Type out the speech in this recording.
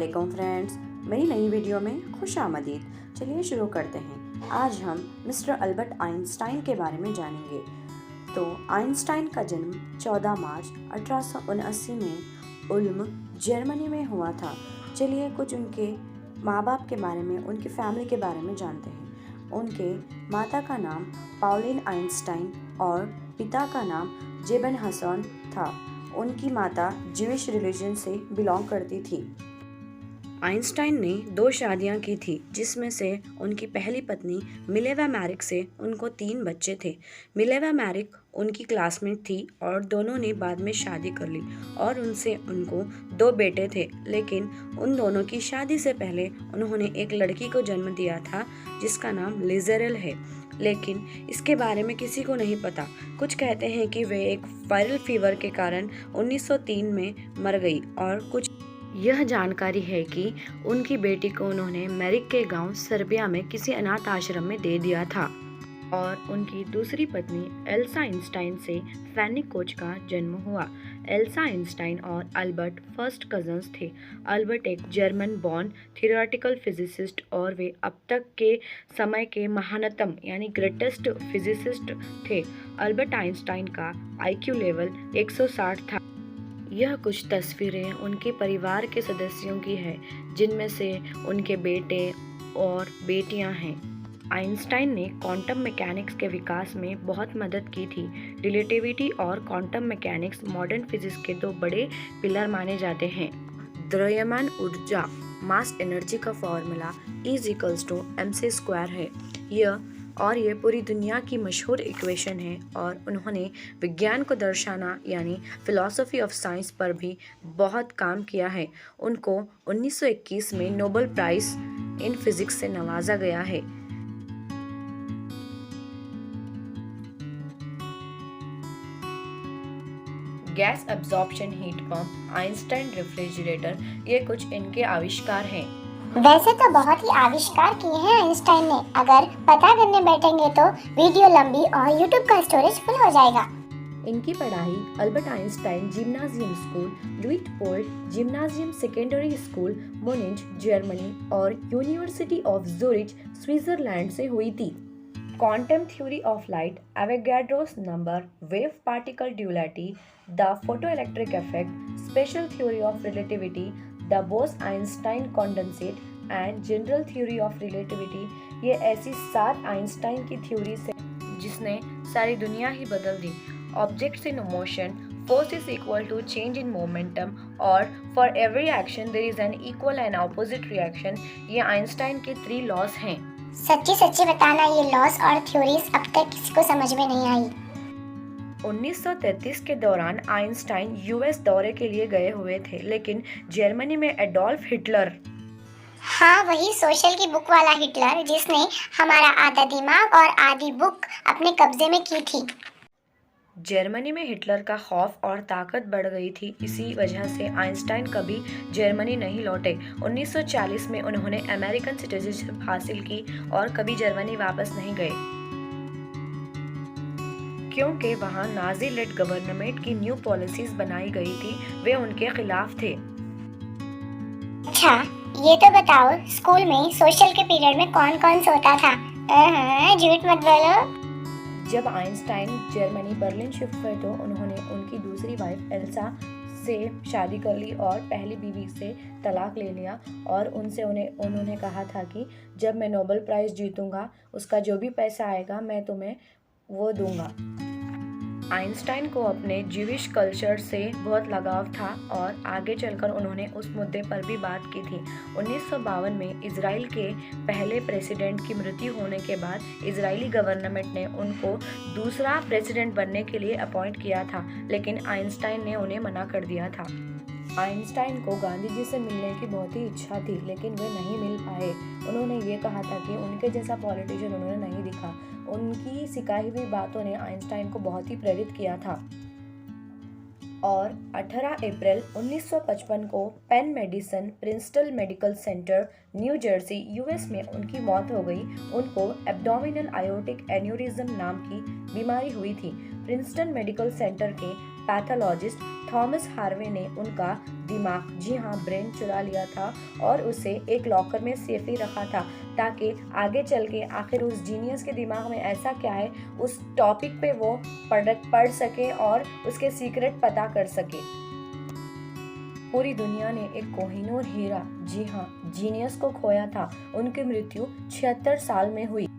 अस्सलामुअलैकुम फ्रेंड्स, मेरी नई वीडियो में खुश आमदीद। चलिए शुरू करते हैं। आज हम मिस्टर अल्बर्ट आइंस्टाइन के बारे में जानेंगे। तो आइंस्टाइन का जन्म 14 मार्च 1879 में उल्म, जर्मनी में हुआ था। चलिए कुछ उनके माँ बाप के बारे में, उनकी फैमिली के बारे में जानते हैं। उनके माता का नाम पाउलिन आइंस्टाइन और पिता का नाम जेबन हसन था। उनकी माता ज्यूइश रिलीजन से बिलोंग करती थी। आइंस्टाइन ने 2 शादियां की थी, जिसमें से उनकी पहली पत्नी मिलेवा मैरिक से उनको 3 बच्चे थे। मिलेवा मैरिक उनकी क्लासमेट थी और दोनों ने बाद में शादी कर ली और उनसे उनको 2 बेटे थे। लेकिन उन दोनों की शादी से पहले उन्होंने एक लड़की को जन्म दिया था जिसका नाम लिजेरल है, लेकिन इसके बारे में किसी को नहीं पता। कुछ कहते हैं कि वे एक वायरल फीवर के कारण 1903 में मर गई और कुछ यह जानकारी है कि उनकी बेटी को उन्होंने मैरिक के गांव सर्बिया में किसी अनाथ आश्रम में दे दिया था। और उनकी दूसरी पत्नी एल्सा आइंस्टाइन से फैनी कोच का जन्म हुआ। एल्सा आइंस्टाइन और अल्बर्ट फर्स्ट कजन्स थे। अल्बर्ट एक जर्मन बॉर्न थियोरेटिकल फिजिसिस्ट और वे अब तक के समय के महानतम यानी ग्रेटेस्ट फिजिसिस्ट थे। अल्बर्ट आइंस्टाइन का IQ लेवल 160 था। यह कुछ तस्वीरें उनके परिवार के सदस्यों की है, जिनमें से उनके बेटे और बेटियां हैं। आइंस्टाइन ने क्वांटम मैकेनिक्स के विकास में बहुत मदद की थी। रिलेटिविटी और क्वांटम मैकेनिक्स मॉडर्न फिजिक्स के 2 बड़े पिलर माने जाते हैं। द्रव्यमान ऊर्जा मास एनर्जी का फॉर्मूला E=mc² है। यह पूरी दुनिया की मशहूर इक्वेशन है और उन्होंने विज्ञान को दर्शाना यानी फिलॉसफी ऑफ साइंस पर भी बहुत काम किया है। उनको 1921 में नोबेल प्राइज इन फिजिक्स से नवाजा गया है। Gas absorption heat pump, Einstein refrigerator, ये कुछ इनके आविष्कार हैं। वैसे तो बहुत ही आविष्कार किए हैं आइंस्टाइन ने। अगर पता करने बैठेंगे तो वीडियो लंबी और YouTube का स्टोरेज फुल हो जाएगा। इनकी पढ़ाई Albert Einstein Gymnasium school, Luitpold Gymnasium secondary school, Munich Germany और यूनिवर्सिटी ऑफ ज़ुरिच स्विट्जरलैंड से हुई थी। Quantum theory of light, Avogadro's number, wave particle duality, the photoelectric effect, special theory of relativity, the Bose Einstein condensate and general theory of relativity, ये ऐसी 7 Einstein की theory से जिसने सारी दुनिया ही बदल दी। Objects in motion, force is equal to change in momentum और for every action there is an equal and opposite reaction, ये आइंस्टाइन के 3 लॉस हैं। सच्ची बताना, ये लॉस और थ्योरीज अब तक किसी को समझ में नहीं आई। 1933 के दौरान आइंस्टाइन US दौरे के लिए गए हुए थे, लेकिन जर्मनी में एडोल्फ हिटलर, हाँ वही सोशल की बुक वाला हिटलर जिसने हमारा आधा दिमाग और आधी बुक अपने कब्जे में की थी। जर्मनी में हिटलर का खौफ और ताकत बढ़ गई थी। इसी वजह से आइंस्टाइन कभी जर्मनी नहीं लौटे। 1940 में उन्होंने अमेरिकन सिटीजनशिप हासिल की और कभी जर्मनी वापस नहीं गए, क्योंकि वहां नाजी लेड गवर्नमेंट की न्यू पॉलिसीज बनाई गई थी, वे उनके खिलाफ थे। अच्छा ये तो बताओ, स्कूल में सोशल के पीरियड में कौन कौन सोता था? झूठ मत बोलो। जब आइंस्टाइन जर्मनी बर्लिन शिफ्ट हुए तो उन्होंने उनकी दूसरी वाइफ एल्सा से शादी कर ली और पहली बीवी से तलाक ले लिया और उन्होंने कहा था कि जब मैं नोबेल प्राइज़ जीतूंगा उसका जो भी पैसा आएगा मैं तुम्हें वो दूंगा। आइंस्टाइन को अपने ज्यूइश कल्चर से बहुत लगाव था और आगे चलकर उन्होंने उस मुद्दे पर भी बात की थी। 1952 में इजराइल के पहले प्रेसिडेंट की मृत्यु होने के बाद इजरायली गवर्नमेंट ने उनको दूसरा प्रेसिडेंट बनने के लिए अपॉइंट किया था, लेकिन आइंस्टाइन ने उन्हें मना कर दिया था। आइंस्टाइन को गांधी जी से मिलने की बहुत ही इच्छा थी, लेकिन वे नहीं मिल पाए। उन्होंने ये कहा था कि उनके जैसा पॉलिटिशियन उन्होंने नहीं दिखा। उनकी सिखाई हुई बातों ने आइंस्टाइन को बहुत ही प्रेरित किया था और 18 अप्रैल 1955 को Penn Medicine Princeton Medical Center New Jersey US में उनकी मौत हो गई। उनको एब्डोमिनल आयोटिक एन्यूरिज्म नाम की बीमारी हुई थी। प्रिंसटन मेडिकल सेंटर के पैथोलॉजिस्ट थॉमस हार्वे ने उनका दिमाग, जी हाँ ब्रेन, चुरा लिया था और उसे एक लॉकर में सेफली रखा था ताकि आगे चल के आखिर उस जीनियस के दिमाग में ऐसा क्या है उस टॉपिक पे वो पढ़ सके और उसके सीक्रेट पता कर सके। पूरी दुनिया ने एक कोहिनूर हीरा, जी हाँ जीनियस को खोया था। उनकी मृत्यु 76 साल में हुई।